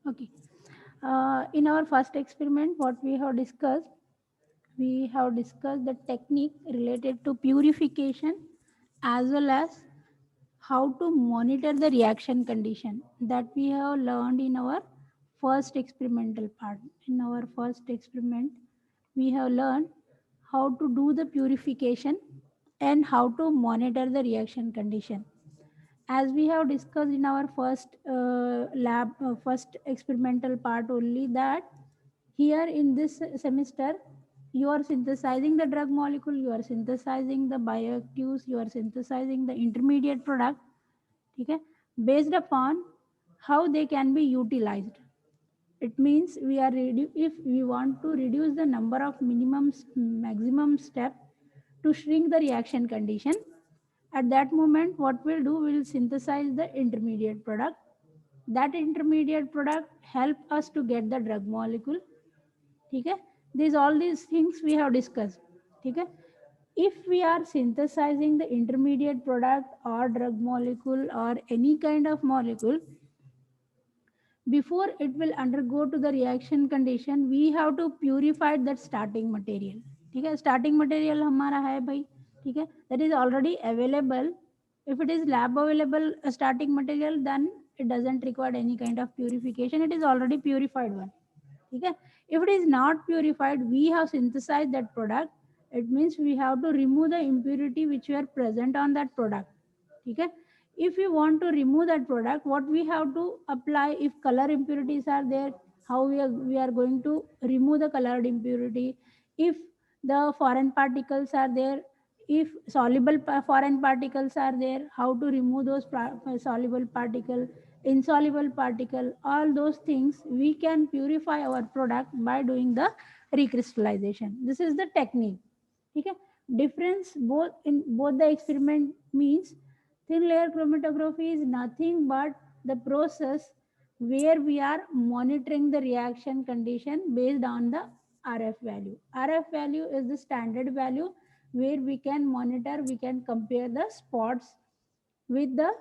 Okay. In our first experiment, what we have discussed the technique related to purification as well as how to monitor the reaction condition that we have learned in our first experimental part. In our first experiment, we have learned how to do the purification and how to monitor the reaction condition. As we have discussed in our first experimental part only, that here in this semester you are synthesizing the drug molecule, you are synthesizing the bioactives, you are synthesizing the intermediate product, okay, based upon how they can be utilized. It means if we want to reduce the number of maximum step to shrink the reaction condition, at that moment what we'll do, we'll synthesize the intermediate product. That intermediate product help us to get the drug molecule. ठीक है, these all these things we have discussed. ठीक है, if we are synthesizing the intermediate product or drug molecule or any kind of molecule, before it will undergo to the reaction condition, we have to purify that starting material. ठीक है, starting material हमारा है भाई, ठीक है, that is already available. If it is lab available starting material, then it doesn't require any kind of purification, it is already purified one. ठीक है, if it is not purified, we have synthesized that product. It means we have to remove the impurity which were present on that product. ठीक है, if we want to remove that product, what we have to apply, if color impurities are there, how we are going to remove the colored impurity. If the foreign particles are there, if soluble foreign particles are there, how to remove those soluble particle, insoluble particle, all those things we can purify our product by doing the recrystallization. This is the technique. ठीक है, difference both in both the experiment means thin layer chromatography is nothing but the process where we are monitoring the reaction condition based on the RF value. RF value is the standard value where we can monitor, we can compare the spots with the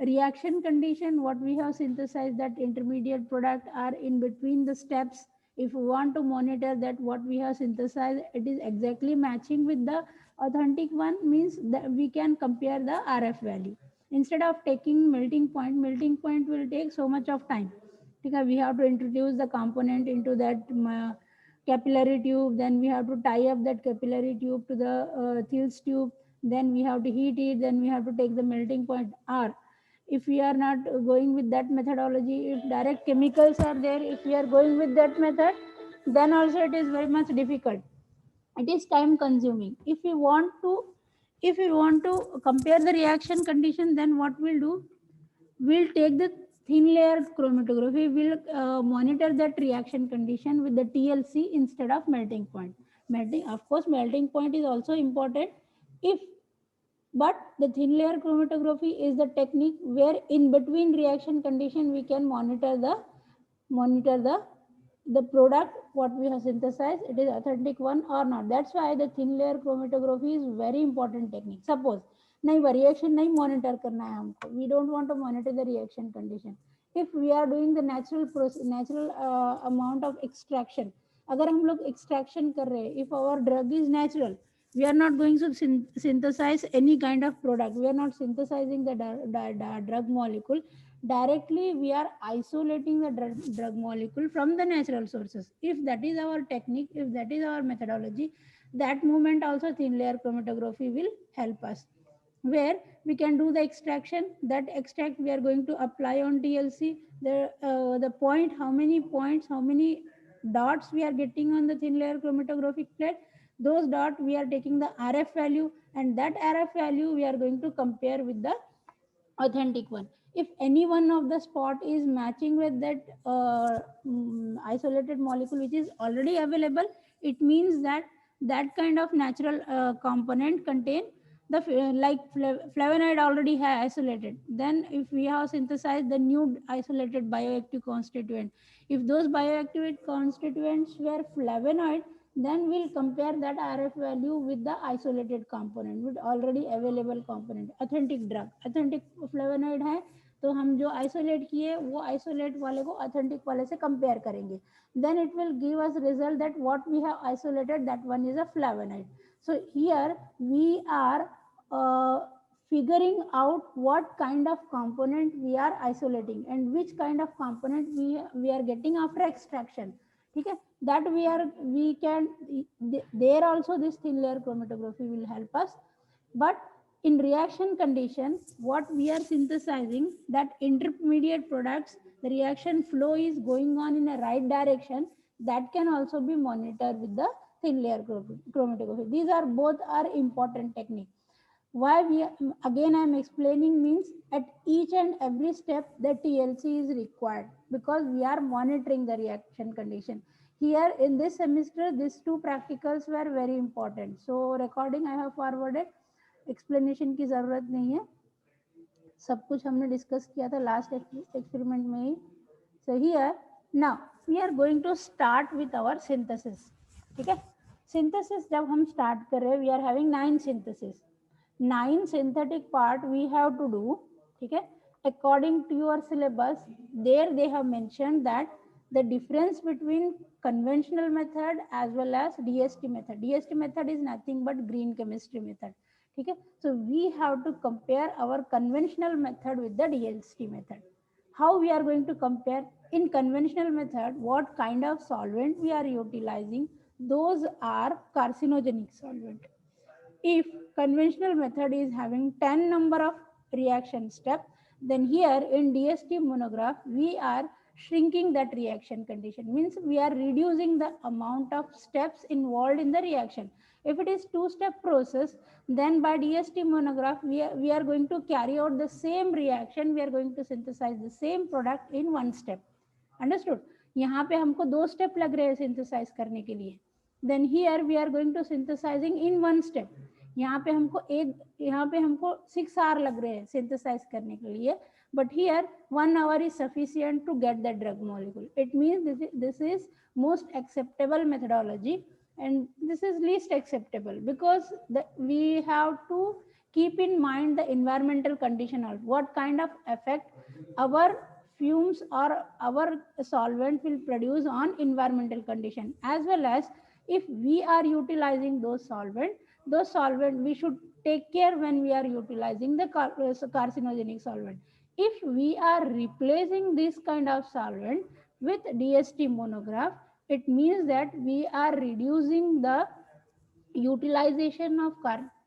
reaction condition what we have synthesized, that intermediate product are in between the steps. If we want to monitor that what we have synthesized it is exactly matching with the authentic one, means that we can compare the RF value. Instead of taking melting point will take so much of time. Okay, we have to introduce the component into that capillary tube, then we have to tie up that capillary tube to the Thiel's tube, then we have to heat it, then we have to take the melting point. Or if we are not going with that methodology, if direct chemicals are there, if we are going with that method, then also it is very much difficult, it is time consuming. If we want to compare the reaction condition, then what we'll do, we'll take the thin layer chromatography, we'll monitor that reaction condition with the TLC instead of melting point. Melting, of course melting point is also important, if, but the thin layer chromatography is the technique where in between reaction condition we can monitor the product what we have synthesized, it is authentic one or not. That's why the thin layer chromatography is very important technique. Suppose नहीं reaction नहीं monitor करना है हमको, we don't want to monitor the reaction condition, if we are doing the natural amount of extraction, अगर हम लोग extraction कर रहे हैं, if our drug is natural, we are not going to synthesize any kind of product, we are not synthesizing the drug molecule directly, we are isolating the drug molecule from the natural sources. If that is our technique, if that is our methodology, that moment also thin layer chromatography will help us, where we can do the extraction. That extract we are going to apply on TLC, the point, how many points, how many dots we are getting on the thin layer chromatographic plate, those dot we are taking the RF value, and that RF value we are going to compare with the authentic one. If any one of the spot is matching with that isolated molecule which is already available, it means that that kind of natural component contain the like flavonoid already have isolated. Then if we have synthesized the new isolated bioactive constituent, if those bioactive constituents were flavonoid, then we'll compare that RF value with the isolated component, with already available component, authentic drug, authentic flavonoid है, तो हम जो isolate किए वो isolate वाले को authentic वाले से कंपेयर करेंगे, then it will give us result that what we have isolated, that one is a flavonoid. So here we are figuring out what kind of component we are isolating and which kind of component we are getting after extraction. ठीक है, that we can, there also this thin layer chromatography will help us. But in reaction condition, what we are synthesizing, that intermediate products, the reaction flow is going on in a right direction, that can also be monitored with the thin layer chromatography. These are both are important technique. Why we, again I am explaining, means at each and every step the TLC is required, because we are monitoring the reaction condition. Here in this semester, these two practicals were very important. So recording I have forwarded, explanation की ज़रूरत नहीं है, सब कुछ हमने discuss किया था last experiment में ही. So here now we are going to start with our synthesis. ठीक है, सिंथेसिस जब हम स्टार्ट कर रहे हैं, we are having 9 synthesis, 9 synthetic part we have to do. ठीक है, according to your syllabus there they have mentioned that the difference between conventional method as well as DST method. DST method is nothing but green chemistry method. ठीक है, so we have to compare our conventional method with the DST method. How we are going to compare? In conventional method, what kind of solvent we are utilizing? Those are carcinogenic solvent. If conventional method is having 10 number of reaction steps, then here in DST monograph we are shrinking that reaction condition, means we are reducing the amount of steps involved in the reaction. If it is 2-step process, then by DST monograph we are going to carry out the same reaction, we are going to synthesize the same product in 1 step. Understood? यहाँ पे हमको 2 step लग रहे हैं synthesise करने के लिए, then here we are going to synthesizing in 1 step. यहाँ पे हमको 6 आवर लग रहे हैं सिंथेसाइज करने के लिए, but here 1 hour is sufficient to get the drug molecule. It means this is most acceptable methodology, and this is least acceptable, because we have to keep in mind the environmental condition of what kind of effect our fumes or our solvent will produce on environmental condition, as well as if we are utilizing those solvent we should take care when we are utilizing the carcinogenic solvent. If we are replacing this kind of solvent with DST monograph, it means that we are reducing the utilization of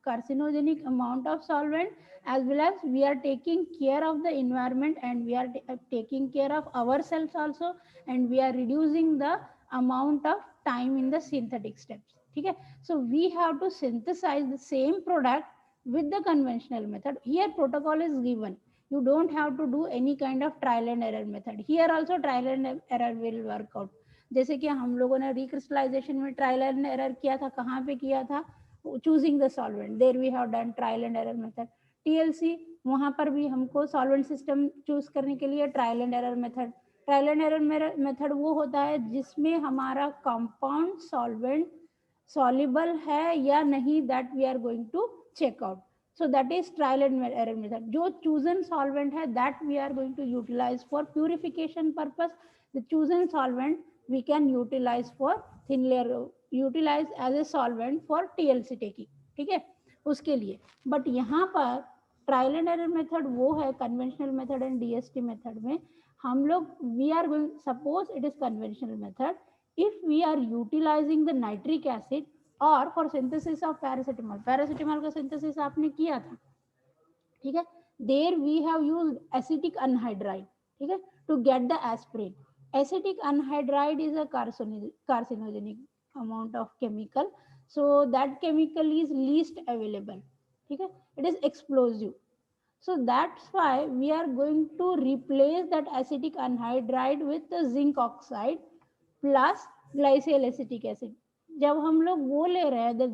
carcinogenic amount of solvent, as well as we are taking care of the environment, and we are taking care of ourselves also, and we are reducing the amount of time in the synthetic steps. Okay, so we have to synthesize the same product with the conventional method. Here protocol is given, you don't have to do any kind of trial and error method. Here also trial and error will work out. जैसे कि हम लोगों ने recrystallisation में trial and error किया था, कहाँ पे किया था? Choosing the solvent, there we have done trial and error method. TLC, वहां पर भी हमको सॉल्वेंट सिस्टम चूज करने के लिए trial and error method. Trial and error method वो होता है जिसमें हमारा कंपाउंड सॉल्वेंट सॉल्युबल है या नहीं, that we are going to check out. So that is trial and error method. जो chosen solvent है, that we are going to utilize for purification purpose. The chosen solvent we can utilize for thin layer, utilize as a solvent for TLC taking. ठीक है, उसके लिए. But यहाँ पर trial and error method वो है conventional method and DST method में हम लोग we are going, suppose it is conventional method, if we are utilising the nitric acid और for synthesis of paracetamol, paracetamol का सिंथेसिस आपने किया था. ठीक है, there we have used acetic anhydride. ठीक है, to get the aspirin. Acetic anhydride is a carcinogenic amount of chemical, so that chemical is least available. ठीक है, it is explosive, so that's why we are going to replace that acetic anhydride with the zinc oxide plus glycyl acetic acid. जब हम लोग वो ले रहे हैं, the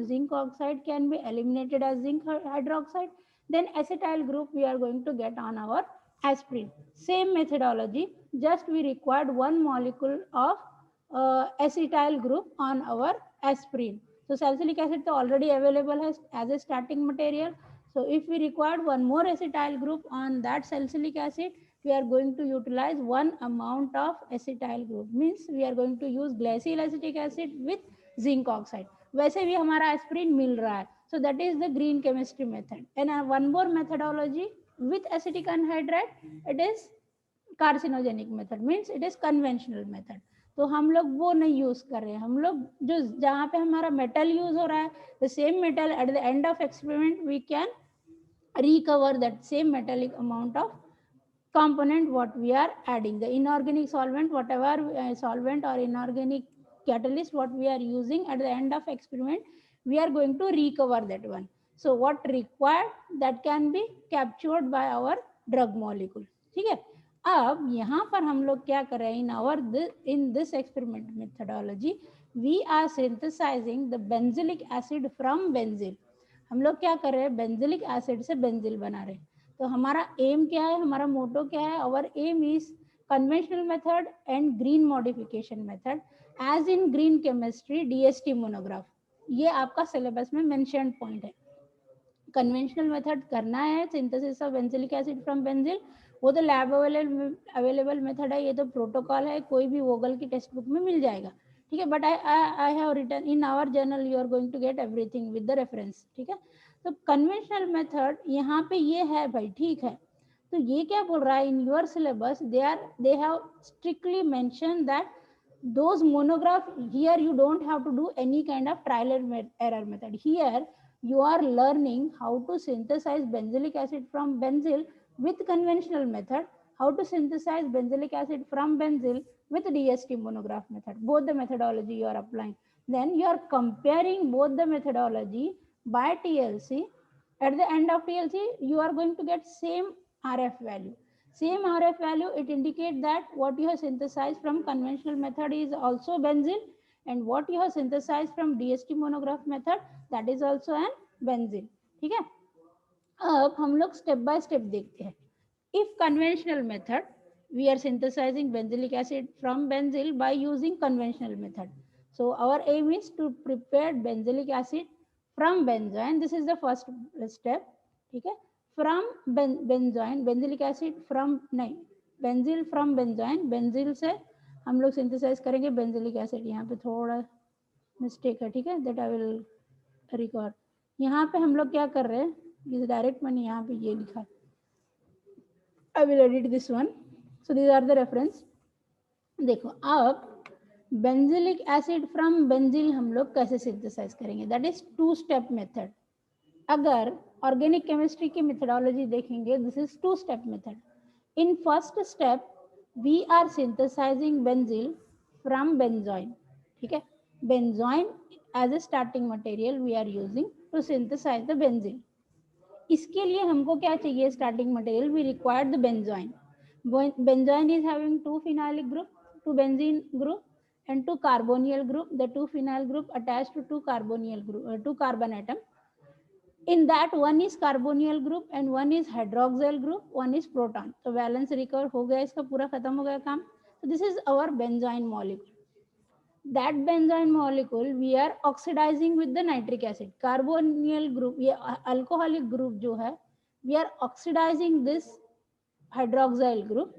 zinc oxide can be eliminated as zinc hydroxide, then acetyl group we are going to get on our aspirin. Same methodology, just we required one molecule of acetyl group on our aspirin. So salicylic acid तो already available है as a starting material, So if we required one more acetyl group on that salicylic acid, we are going to utilize one amount of acetyl group. Means we are going to use glycyl acetic acid with zinc oxide. वैसे भी हमारा aspirin मिल रहा है. So that is the green chemistry method. And one more methodology with acetic anhydride, it is carcinogenic method, means it is conventional method. तो हम लोग वो नहीं यूज कर रहे हैं. हम लोग जो जहाँ पे हमारा मेटल यूज हो रहा है, the same metal at the end of experiment we can recover that same metallic amount of component what we are adding, the inorganic solvent, whatever solvent or inorganic catalyst what we are using at the end of experiment, we are going to recover that one. So what required that can be captured by our drug molecule. ठीक है. अब यहाँ पर हम लोग क्या कर रहे हैं, in this experiment methodology we are synthesizing the benzylic acid from benzyl. हम लोग क्या कर रहे हैं, बेंजिलिक एसिड से बेंजिल बना रहे हैं. तो हमारा एम क्या है, हमारा मोटो क्या है, our aim is conventional method and green modification method as in green chemistry DST monograph. ये आपका सिलेबस में मेंशन्ड पॉइंट है. कन्वेंशनल मेथड करना है synthesis of benzilic acid from benzil, वो तो लैब अवेलेबल मेथड है, ये तो प्रोटोकॉल है, कोई भी वोगल की टेक्स्ट बुक में मिल जाएगा. ठीक है. But I have written in our journal, you are going to get everything with the reference. ठीक है. तो कन्वेंशनल मेथड यहाँ पे ये है भाई. ठीक है. तो ये क्या बोल रहा है, in your syllabus they have strictly mention that those monograph here you don't have to do any kind of trial and error method. Here you are learning how to synthesize benzylic acid from benzyl with conventional method, how to synthesize benzylic acid from benzyl with DST monograph method. Both the methodology you are applying. Then you are comparing both the methodology by TLC. At the end of TLC, you are going to get same RF value. Same RF value, it indicates that what you have synthesized from conventional method is also benzyl, and what you have synthesized from DST monograph method, that is also an benzyl. ठीक है. अब हम लोग step by step देखते हैं. If conventional method, we are synthesizing benzylic acid from benzyl by using conventional method. So our aim is to prepare benzylic acid from benzoin. This is the first step. ठीक है. From benzoin, benzylic acid from नहीं, benzyl from benzoin, benzyl से हम लोग synthesize करेंगे benzylic acid. यहाँ पे थोड़ा mistake है. ठीक है. That I will record. यहाँ पे हम लोग क्या कर रहे हैं, ये डायरेक्ट मैंने यहाँ पे ये लिखा. I will edit this one. So these are the reference. देखो अब बेंजिलिक एसिड फ्रॉम बेंजिल हम लोग कैसे सिंथेसाइज करेंगे, that is two step method. अगर ऑर्गेनिक केमिस्ट्री की मेथडोलॉजी देखेंगे, this is two step method. In first step we are synthesizing benzil from benzoin. ठीक है. Benzoin as a starting material we are using to synthesize the benzil. इसके लिए हमको क्या चाहिए, starting material, we required the benzoin. Benzoin is having two phenylic group, two benzene group and two carbonyl group. The two phenyl group attached to two carbonyl group, two carbon atom. In that one is carbonyl group and one is hydroxyl group, one is proton. So valence recover हो गया, इसका पूरा खत्म हो गया काम. So this is our benzoin molecule. That benzoin molecule we are oxidizing with the nitric acid. Carbonyl group, ये alcoholic group जो है, we are oxidizing this hydroxyl group.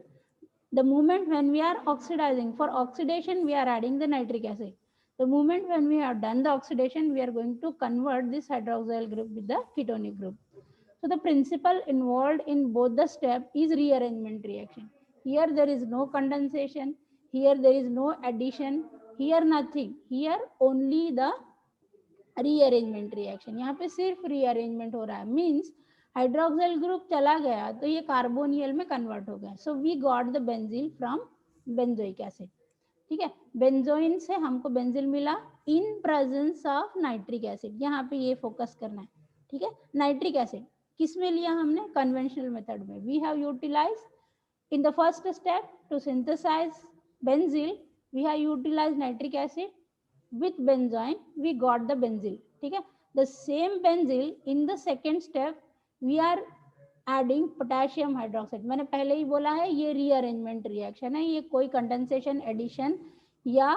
The moment when we are oxidizing, for oxidation we are adding the nitric acid. The moment when we have done the oxidation, we are going to convert this hydroxyl group with the ketonic group. So the principle involved in both the step is rearrangement reaction. Here there is no condensation, here there is no addition, here nothing, here only the rearrangement reaction. यहाँ पे सिर्फ rearrangement हो रहा है. Means hydroxyl group चला गया तो ये कार्बोनियल में कन्वर्ट हो गया. So we got the benzil from benzoic acid. ठीक है. बेंजोइन से हमको बेंजील मिला in presence of nitric acid. यहाँ पे ये फोकस करना है. ठीक है. नाइट्रिक एसिड किस में लिया हमने, कन्वेंशनल मेथड में. We have utilize in the first step to synthesize benzil, we have utilize nitric acid with benzoin, we got the benzil. ठीक है. The same benzil in the second step we are adding potassium hydroxide. मैंने पहले ही बोला है ये rearrangement reaction है, ये कोई कंडेंसेशन, एडिशन या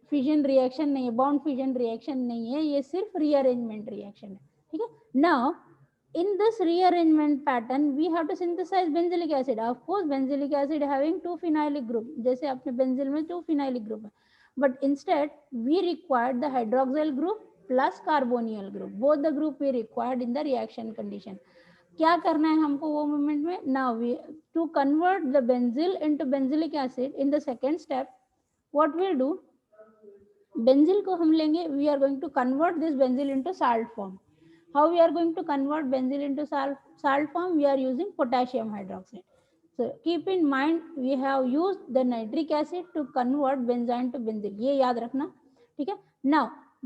फिजन रिएक्शन नहीं है, बॉन्ड फिजन रिएक्शन नहीं है, ये सिर्फ रीअरेंजमेंट रिएक्शन है. ठीक है. Now in this rearrangement pattern we have to synthesize benzylic acid. Of course benzylic acid having two phenylic group, जैसे अपने बेंजिल में two phenylic group है, but instead we required the hydroxyl group plus carbonyl group, both the group we required in the reaction condition. क्या करना है हमको वो moment में? Now we to convert the benzil into benzilic acid in the second step what will do, benzil को हम लेंगे, we are going to convert this benzil into salt form. How we are going to convert benzene into salt form? We are using potassium hydroxide. So keep in mind we have used the nitric acid to convert benzene to benzene. ये याद रखना, ठीक है. Now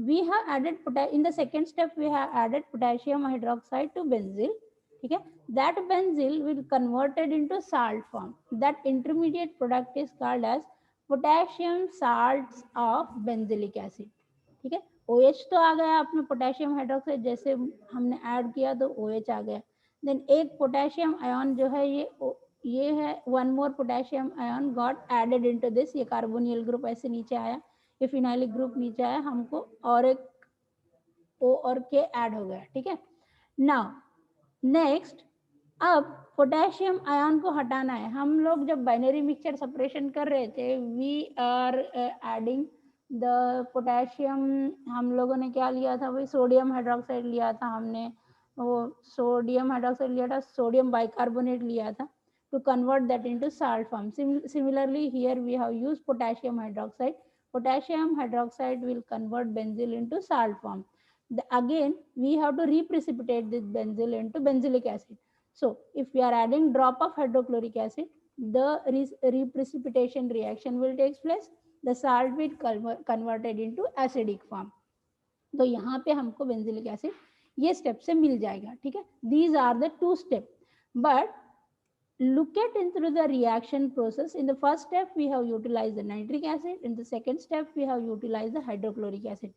we have added in the second step we have added potassium hydroxide to benzene, ठीक है. That benzene will converted into salt form. That intermediate product is called as potassium salts of benzylic acid, ठीक है. OH तो आ गया अपने potassium hydroxide, जैसे हमने add किया तो OH आ गया. देन एक पोटेशियम आयन जो है ये है, one more potassium ion got added into this, ये कार्बोनियल ग्रुप ऐसे नीचे आया, ये फिनाइलिक ग्रुप नीचे आया, हमको और एक O और K ऐड हो गया, ठीक है. नाउ नेक्स्ट, अब पोटेशियम आयन को हटाना है. हम लोग जब बाइनरी मिक्सचर सेपरेशन कर रहे थे we are adding the potassium, हम लोगों ने क्या लिया था भाई, सोडियम हाइड्रोक्साइड लिया था हमने, वो सोडियम हाइड्रोक्साइड लिया था, सोडियम बाइकार्बोनेट लिया था to convert that into salt form. Similarly here we have used potassium hydroxide. Potassium hydroxide will convert benzene into salt form. Again we have to reprecipitate this benzene into benzylic acid. So if we are adding drop of hydrochloric acid, the reprecipitation reaction will take place, the salt will converted into acidic form. तो यहाँ पे हमको benzylic acid ये step से मिल जाएगा, ठीक है. These are the two step, but look at into the reaction process. In the first step we have utilized the nitric acid, in the second step we have utilized the hydrochloric acid.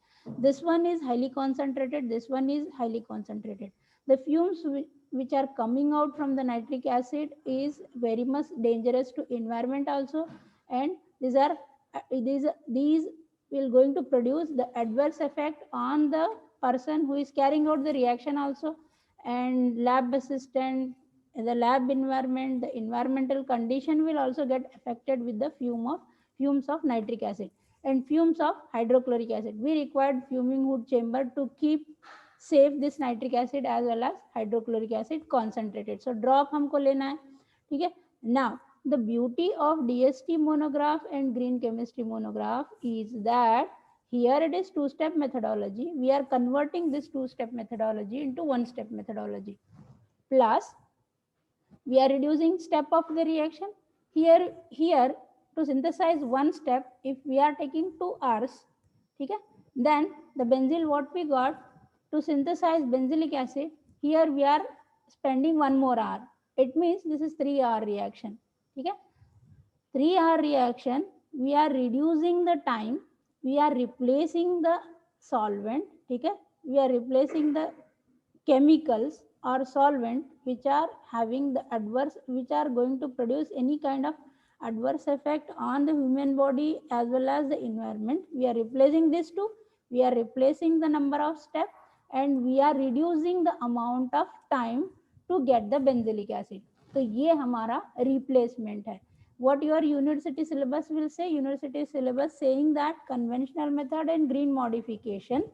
This one is highly concentrated, this one is highly concentrated. The fumes which are coming out from the nitric acid is very much dangerous to environment also, and these will going to produce the adverse effect on the person who is carrying out the reaction also, and lab assistant, the lab environment, the environmental condition will also get affected with the fumes of nitric acid and fumes of hydrochloric acid. We required fuming hood chamber to keep safe this nitric acid as well as hydrochloric acid concentrated. So drop हमको लेना है, ठीक है. Now the beauty of DST monograph and green chemistry monograph is that here it is two-step methodology. We are converting this two-step methodology into one-step methodology. Plus we are reducing step of the reaction. Here to synthesize one step, if we are taking 2 hours, ठीक है, then the benzyl what we got to synthesize benzylic acid, here we are spending 1 more hour. It means this is 3-hour reaction, ठीक है. 3-hour reaction, we are reducing the time, we are replacing the solvent, ठीक है, we are replacing the chemicals or solvent which are having the adverse, which are going to produce any kind of adverse effect on the human body as well as the environment. We are replacing this too, we are replacing the number of steps, and we are reducing the amount of time to get the benzylic acid. तो ये हमारा replacement है. What your university syllabus will say, university syllabus saying that conventional method and green modification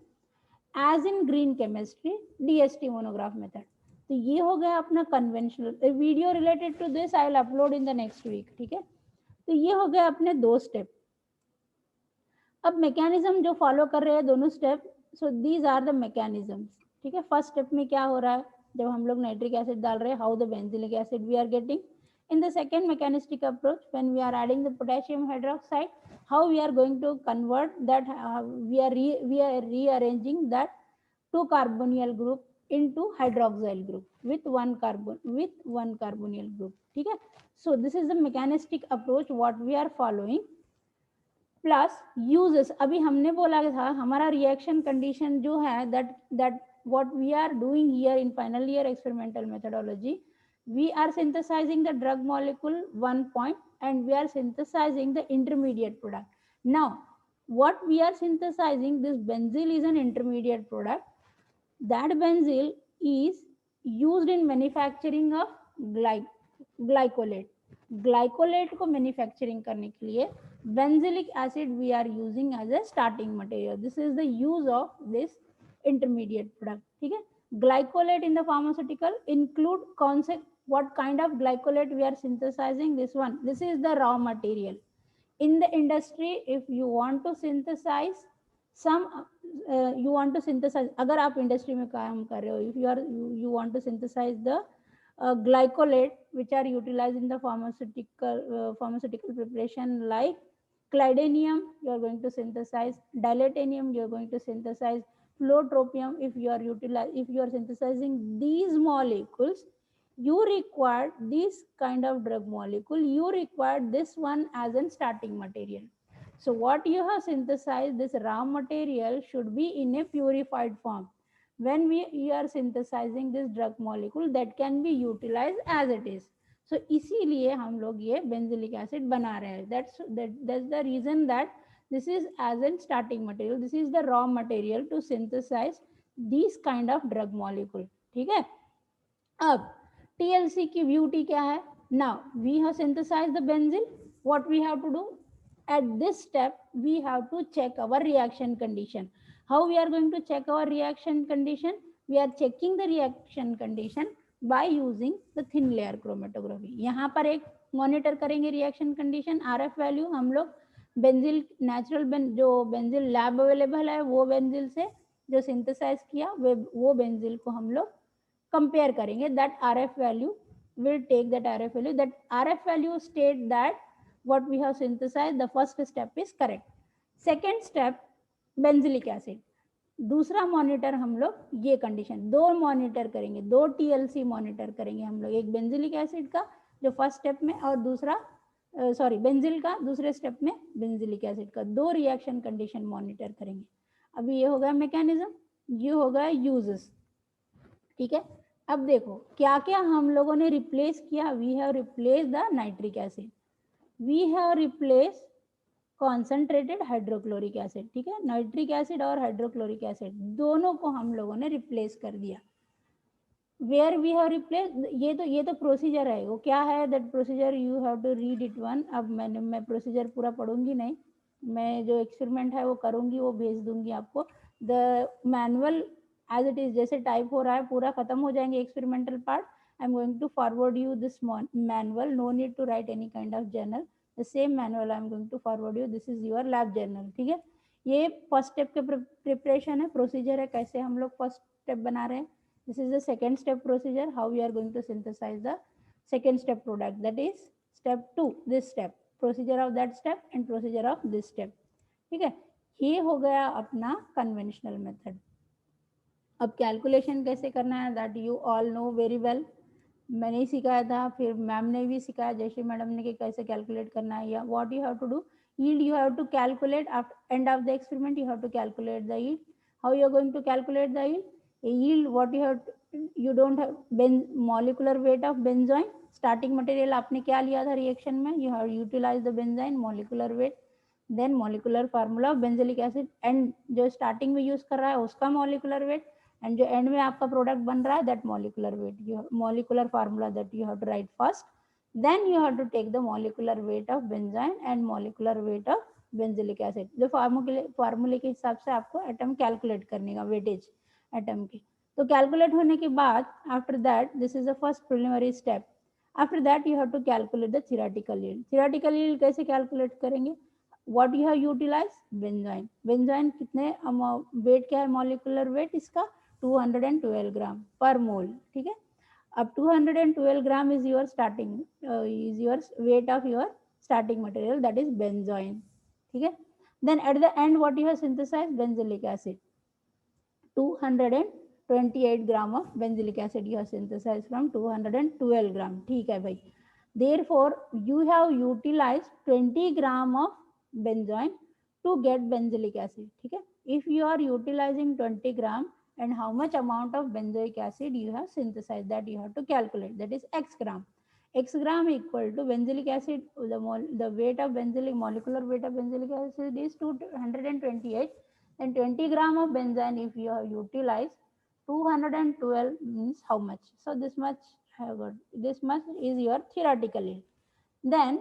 as in green chemistry DST monograph method. तो ये हो गया अपना conventional. Video related to this I will upload in the next week, ठीक है. तो ये हो गया अपने 2 स्टेप. अब मैकेनिज्म जो फॉलो कर रहे हैं दोनों step, so these are the mechanisms, ठीक है. फर्स्ट स्टेप में क्या हो रहा है, जब हम लोग नाइट्रिक एसिड डाल रहे हैं, how the benzilic acid we are getting. In the second mechanistic approach, when we are adding the potassium hydroxide, how we are going to convert that, we are rearranging that 2 carbonyl group into hydroxyl group with one carbonyl group, ठीक है. So this is the mechanistic approach what we are following. Plus uses, अभी हमने बोला था हमारा reaction condition जो है, that what we are doing here in final year experimental methodology, we are synthesizing the drug molecule 1 point and we are synthesizing the intermediate product. Now what we are synthesizing, this benzyl is an intermediate product. That benzyl is used in manufacturing of glycolate. Glycolate को manufacturing करने के लिए benzilic acid we are using as a starting material. This is the use of this intermediate product. ठीक है. Glycolate in the pharmaceutical include कौन से, what kind of glycolate we are synthesizing? This one, this is the raw material. In the industry, if you want to synthesize some you want to synthesize, अगर आप industry में काम कर रहे हो, if you want to synthesize the glycolate which are utilized in the pharmaceutical preparation, like clydenium you are going to synthesize, dilatanium you are going to synthesize, fluotropium. If you are synthesizing these molecules, you require this kind of drug molecule, you require this one as a starting material. So what you have synthesized, this raw material should be in a purified form. When we are synthesizing this drug molecule, that can be utilized as it is. So इसीलिए हम लोग ये benzylic acid बना रहे हैं. That's the reason that this is as a starting material. This is the raw material to synthesize these kind of drug molecule. ठीक है. अब TLC की ब्यूटी क्या है? Now we have synthesized the benzene. What we have to do? At this step, we have to check our reaction condition. How we are going to check our reaction condition? We are checking the reaction condition by using the thin layer chromatography. यहाँ पर एक monitor करेंगे reaction condition. RF value हम लोग benzyl natural जो benzyl lab available है वो benzyl से जो सिंथेसाइज किया वो बेंजिल को हम लोग कंपेयर करेंगे. That RF value will take that RF value. That RF value state that what we have synthesized, the first step is correct. Second step, benzylic acid. दूसरा मॉनिटर हम लोग ये कंडीशन दो मॉनिटर करेंगे, दो TLC मॉनिटर करेंगे हम लोग. एक बेंजिलिक एसिड का जो फर्स्ट स्टेप में और दूसरा बेंजिल का दूसरे स्टेप में बेंजिलिक एसिड का. दो रिएक्शन कंडीशन मॉनिटर करेंगे. अभी ये हो गया मैकेनिज्म, ये हो गया यूजेस. ठीक है. अब देखो क्या क्या हम लोगों ने रिप्लेस किया. We have replace the nitric acid, we have replace concentrated hydrochloric acid. ठीक है. नाइट्रिक एसिड और हाइड्रोक्लोरिक एसिड दोनों को हम लोगों ने रिप्लेस कर दिया. वेयर वी हैव रिप्लेस, ये तो प्रोसीजर है. वो क्या है that procedure, you have to read it one. अब मैं प्रोसीजर पूरा पढ़ूंगी नहीं, मैं जो एक्सपेरिमेंट है वो करूंगी, वो भेज दूंगी आपको. The manual as it is, जैसे टाइप हो रहा है पूरा खत्म हो जाएंगे experimental part. I am going to forward you this manual. No need to write any kind of journal. The same manual I am going to forward you. This is your lab journal. ठीक है. ये first step के preparation है, procedure है, कैसे हम लोग first step बना रहे हैं. This is the second step procedure, how we are going to synthesize the second step product, that is step 2. this step, procedure of that step and procedure of this step. ठीक है. ये हो गया अपना conventional method. अब calculation कैसे करना है that you all know very well. मैंने ही सिखाया था, फिर मैम ने भी सिखाया, जयश्री मैडम ने, कि कैसे कैलकुलेट करना है. या what you have to do, yield you have to calculate after end of the experiment. You have to calculate the yield. How you are going to calculate the yield? Yield what you have, you don't have molecular weight of benzoin. starting material आपने क्या लिया था reaction में, you have utilized the benzyne molecular weight, then molecular formula of benzylic acid, and जो starting में use कर रहा है उसका molecular weight, and जो end में आपका प्रोडक्ट बन रहा है that molecular weight, molecular formula that you have to write first. then you have to take the molecular weight of benzyne and molecular weight of benzylic acid. जो फार्मूले के हिसाब से आपको एटम कैलकुलेट करने का वेटेज एटम की. तो कैलकुलेट होने के बाद after that, this is the first preliminary step. After that you have to calculate the theoretical yield. Theoretical yield कैसे कैलकुलेट करेंगे, what you have utilize benzoin. Benzoin कितने वेट क्या है, मॉलिकुलर वेट इसका 212 ग्राम पर मोल. ठीक है. अब 212 ग्राम is your starting is your weight of your starting material, that is benzoin. ठीक है. then at the end what you have synthesized, benzylic acid. 228 gram of benzylic acid you have synthesized from 212 gram. ठीक है भाई. therefore you have utilized 20 gram of benzoin to get benzylic acid. ठीक है. if you are utilizing 20 gram, and how much amount of benzoic acid you have synthesized, that you have to calculate, that is x gram. x gram equal to benzylic acid, the weight of benzylic, molecular weight of benzylic acid is 228, and 20 gram of benzene if you have utilized, 212 means how much? So this much I have got. This much is your theoretical yield. Then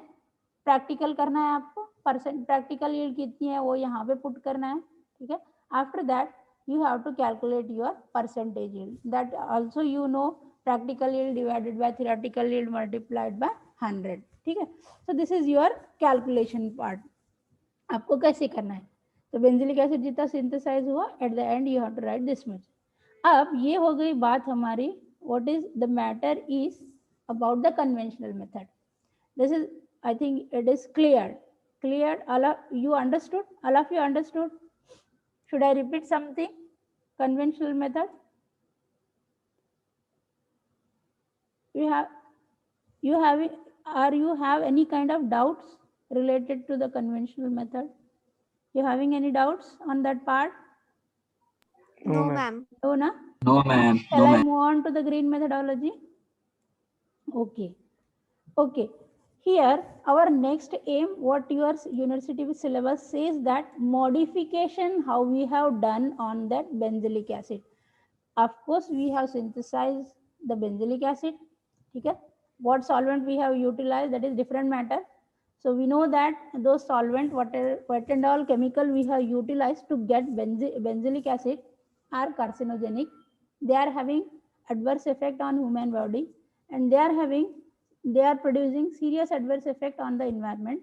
practical करना है आपको, percent practical yield कितनी है वो यहाँ पे put करना है, ठीक है. After that you have to calculate your percentage yield. That also you know practical yield divided by theoretical yield multiplied by 100, ठीक है. So this is your calculation part. आपको कैसे करना है. तो बेंजिलिक एसिड जितना सिंथेसाइज हुआ at the end you have to write this much. अब ये हो गई बात हमारी what is the matter is about the conventional method. This is I think it is cleared all of you understood, all of you understood. Should I repeat something? Conventional method, you have any kind of doubts related to the conventional method? You having any doubts on that part? No, ma'am. No, na? No, ma'am. Shall No, I ma'am. move on to the green methodology? Okay. Okay. Here, our next aim, what your university syllabus says that modification how we have done on that benzoic acid. Of course, we have synthesized the benzoic acid. Okay. What solvent we have utilized, that is different matter. So we know that those solvent, what and all chemical we have utilized to get benzoic acid are carcinogenic. They are having adverse effect on human body, and they are producing serious adverse effect on the environment.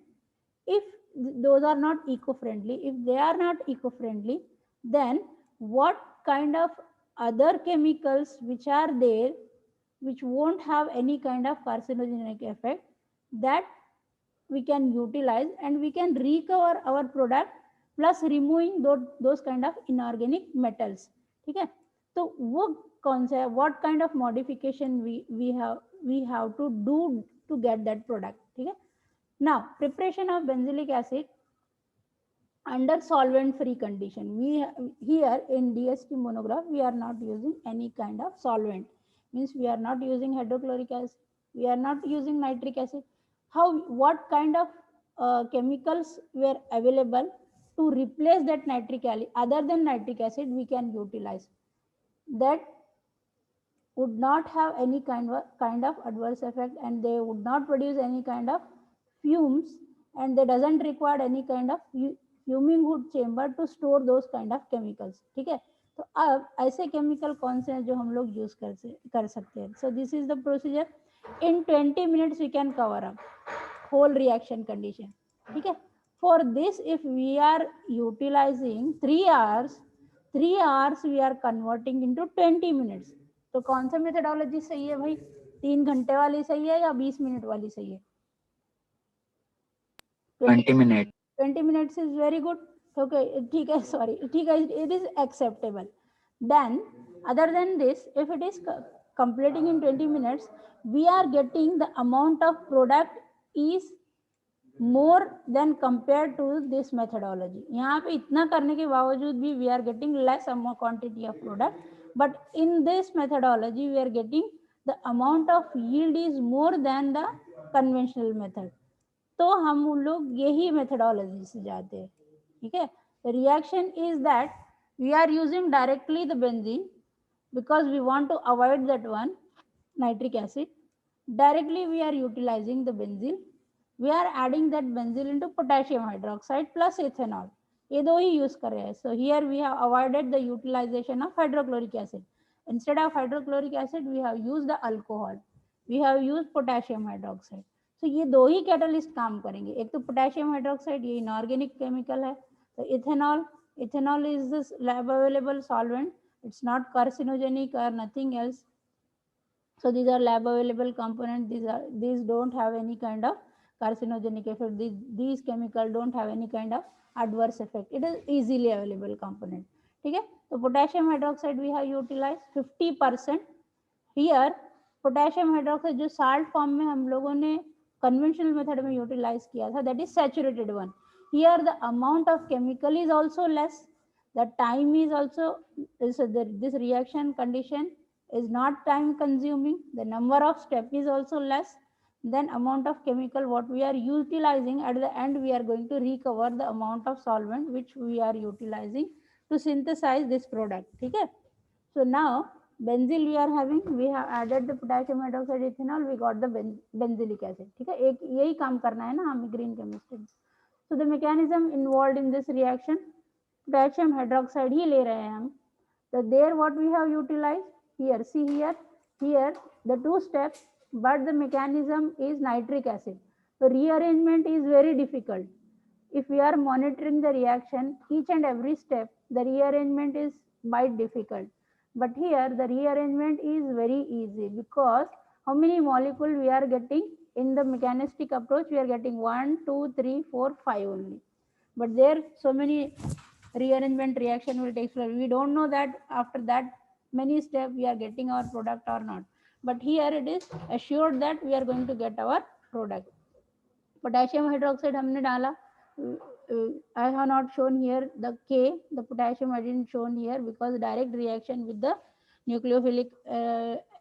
If those are not eco-friendly, if they are not eco-friendly, then what kind of other chemicals which are there, which won't have any kind of carcinogenic effect, that we can utilize and we can recover our product plus removing those kind of inorganic metals. ठीक है. तो वो कौन सा है, what kind of modification we have to do to get that product. ठीक है. Now preparation of benzoic acid under solvent free condition. We here in DST monograph we are not using any kind of solvent, means we are not using hydrochloric acid, we are not using nitric acid. What kind of chemicals were available to replace that nitric acid? Other than nitric acid we can utilize that would not have any kind of adverse effect, and they would not produce any kind of fumes, and they doesn't require any kind of fuming hood chamber to store those kind of chemicals. ठीक है. तो अब ऐसे chemical कौन से हैं जो हम लोग यूज कर सकते हैं. So this is the procedure. in 20 minutes we can cover up whole reaction condition. ठीक है. For this, if we are utilizing 3 hours we are converting into 20 minutes. तो कौन सा मेथडोलॉजी सही है भाई, 3 घंटे वाली सही है या 20 मिनट वाली सही है? 20 minutes. 20 minutes is very good. Okay, ठीक है, sorry, ठीक है, it is acceptable. Then other than this, if it is completing in 20 minutes, we are getting the amount of product is more than compared to this methodology. यहाँ पे इतना करने के बावजूद भी we are getting less amount quantity of product, but in this methodology we are getting the amount of yield is more than the conventional method. तो हम उन लोग यही methodology से जाते हैं. ठीक है. The reaction is that we are using directly the benzene because we want to avoid that one nitric acid. Directly we are utilizing the benzene. We are adding that benzene into potassium hydroxide plus ethanol. ये दो ही use कर रहे हैं. So here we have avoided the utilization of hydrochloric acid. Instead of hydrochloric acid, we have used the alcohol. We have used potassium hydroxide. So ये दो ही catalyst काम करेंगे. एक तो पोटेशियम हाइड्रोक्साइड, ये इनऑर्गेनिक केमिकल है. तो ethanol is this lab available solvent. It's not carcinogenic or nothing else. So these are lab available components. These don't have any kind of carcinogenic effect. These chemicals don't have any kind of adverse effect. It is easily available component. ठीक है. तो potassium hydroxide we have utilized 50%. Here potassium hydroxide जो salt form में हम लोगों ने conventional method में utilize किया था, that is saturated one. Here the amount of chemical is also less. The time is also this reaction condition is not time consuming. The number of step is also less. Then amount of chemical what we are utilizing, at the end we are going to recover the amount of solvent which we are utilizing to synthesize this product. ठीक है. So now benzene we are having, we have added the potassium hydroxide ethanol, we got the benzylic acid. ठीक है, एक यही काम करना है ना हमें green chemistry में. So the mechanism involved in this reaction, potassium hydroxide ही ले रहे हैं हम. So there what we have utilized here, see here the two steps, but the mechanism is nitric acid. So rearrangement is very difficult. If we are monitoring the reaction, each and every step, the rearrangement is quite difficult. But here the rearrangement is very easy, because how many molecules we are getting in the mechanistic approach? We are getting 1, 2, 3, 4, 5 only. But there so many rearrangement reaction will take place. We don't know that after that many steps we are getting our product or not. But here it is assured that we are going to get our product. Potassium hydroxide हमने डाला. I have not shown here the K, the potassium I didn't shown here, because direct reaction with the nucleophilic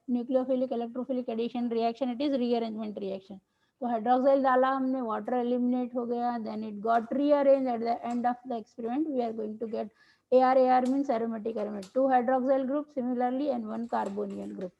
electrophilic addition reaction, it is rearrangement reaction. तो hydroxyl डाला हमने, water eliminate हो गया, then it got rearranged. At the end of the experiment we are going to get AR means aromatic element, 2 hydroxyl group similarly and 1 carbonyl group.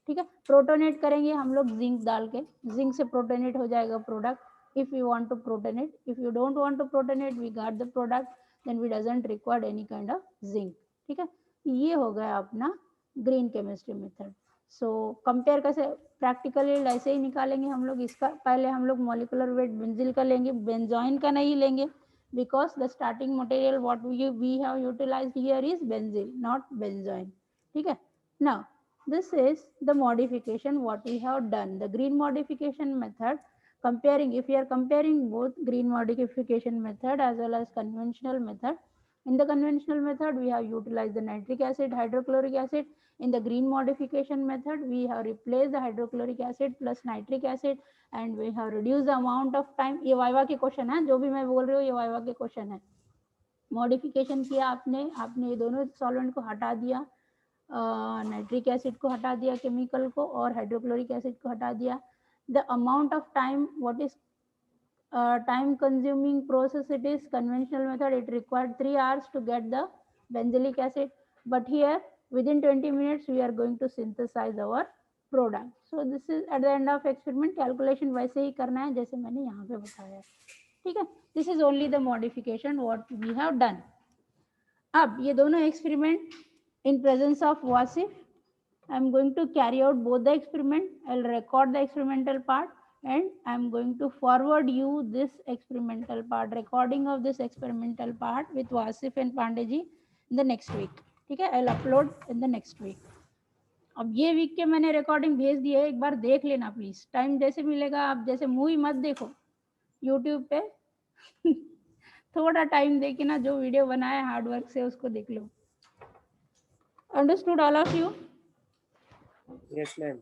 ठीक है, protonate करेंगे हम लोग जिंक डाल के, जिंक से प्रोटोनेट हो जाएगा product. If we want to protonate, if you don't want to protonate, we got the product, then we doesn't require any kind of zinc. ठीक है, ये हो गया अपना green chemistry method. So compare कैसे, प्रैक्टिकली ऐसे ही निकालेंगे हम लोग. इसका पहले हम लोग मॉलिक्यूलर वेट बेंजिल का लेंगे, बेंजोइन का नहीं लेंगे, because the starting material what we have utilized here is benzene, not benzoin. ठीक है, now this is the modification what we have done, the green modification method. Comparing, if we are comparing both green modification method as well as conventional method, in the conventional method we have utilized the nitric acid, hydrochloric acid. In the green modification method we have replaced the hydrochloric acid plus nitric acid, and we have reduced the amount of time. ये viva के question है, जो भी मैं बोल रही हूँ ये वाइवा के क्वेश्चन है. मॉडिफिकेशन किया आपने ये दोनों सॉल्वेंट को हटा दिया, नाइट्रिक एसिड को हटा दिया केमिकल को, और हाइड्रोक्लोरिक एसिड को हटा दिया. The amount of time, what is time consuming process, it is conventional method, it required 3 hours to get the benzylic acid, but here within 20 minutes we are going to synthesize our product. So this is at the end of experiment, calculation वैसे ही करना है जैसे मैंने यहाँ पे बताया. ठीक है, this is only the modification what we have done. अब ये दोनों experiment in presence of Wasif, I am going to carry out both the experiment. I will record the experimental part and I am going to forward you this experimental part, recording of this experimental part with Wasif and Pandey in the next week. ठीक है, I will upload in the next week. अब ये week के मैंने recording भेज दी है, एक बार देख लेना प्लीज. टाइम जैसे मिलेगा, आप जैसे मूवी मत देखो यूट्यूब पे थोड़ा टाइम दे के ना जो वीडियो बनाया हार्ड वर्क से उसको देख लो. Understood all of you? Yes ma'am.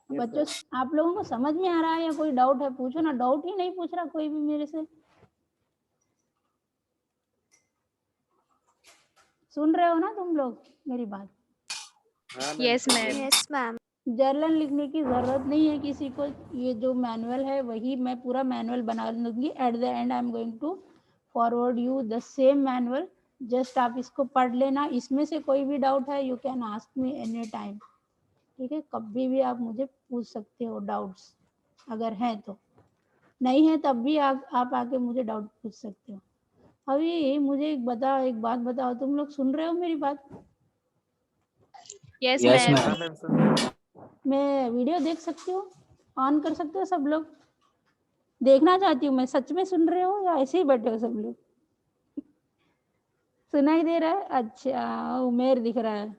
बच्चों आप लोगों को समझ में आ रहा है या कोई डाउट है? पूछो ना, डाउट ही नहीं पूछ रहा कोई भी मेरे से. सुन रहे हो ना तुम लोग मेरी बात? Yes, ma'am. Yes, ma'am. Journal लिखने की जरूरत नहीं है किसी को. ये जो मैनुअल है वही मैं पूरा मैनुअल बना दूंगी. At the end I am going to forward you the same manual. Just आप इसको पढ़ लेना. इसमें से कोई भी डाउट है you can ask me any time. ठीक है, कभी भी आप मुझे पूछ सकते हो डाउट्स, अगर हैं तो. नहीं है तब भी आप आके मुझे डाउट पूछ सकते हो. अभी मुझे एक बात बताओ, तुम लोग सुन रहे हो मेरी बात? Yes, Yes, ma'am. ma'am. मैं वीडियो देख सकती हूँ? ऑन कर सकते हो सब लोग? देखना चाहती हूँ मैं, सच में सुन रहे हो या ऐसे ही बैठे हो सब लोग? सुनाई दे रहा है? अच्छा, उमेर दिख रहा है.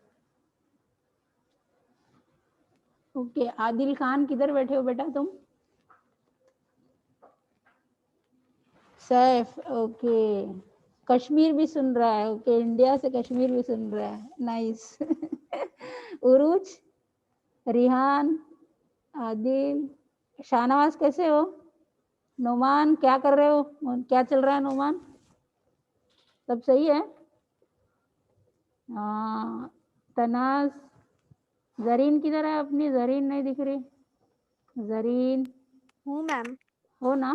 ओके, आदिल खान किधर बैठे हो बेटा तुम? सैफ, ओके. कश्मीर भी सुन रहा है. ओके, इंडिया से कश्मीर भी सुन रहा है. नाइस. उरूज, रिहान, आदिल, शाहनवाज कैसे हो? नोमान क्या कर रहे हो? क्या चल रहा है नोमान? सब सही है? हाँ. तनाज, जरीन किधर है अपनी? जरीन नहीं दिख रही. Zareen Who, ma'am? हो ना?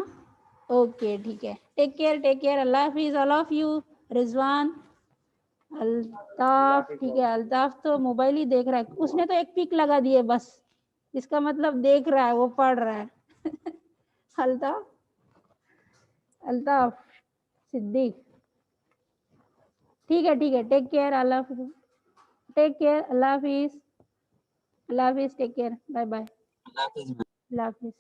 ओके ठीक है. टेक केयर, अल्लाह हाफिज all of you. Rizwan, Altaf, ठीक है, अल्ताफ तो मोबाइल ही देख रहा है, उसने तो एक पिक लगा दिए बस, इसका मतलब देख रहा है, वो पढ़ रहा है। अल्ताफ, अल्ताफ सिद्दीक, ठीक है ठीक है, take care, Allah take care, अल्लाह हाफिज, अल्लाह हाफिज, take care, bye bye, Allah Hafiz, ma'am. Allah हाफिज।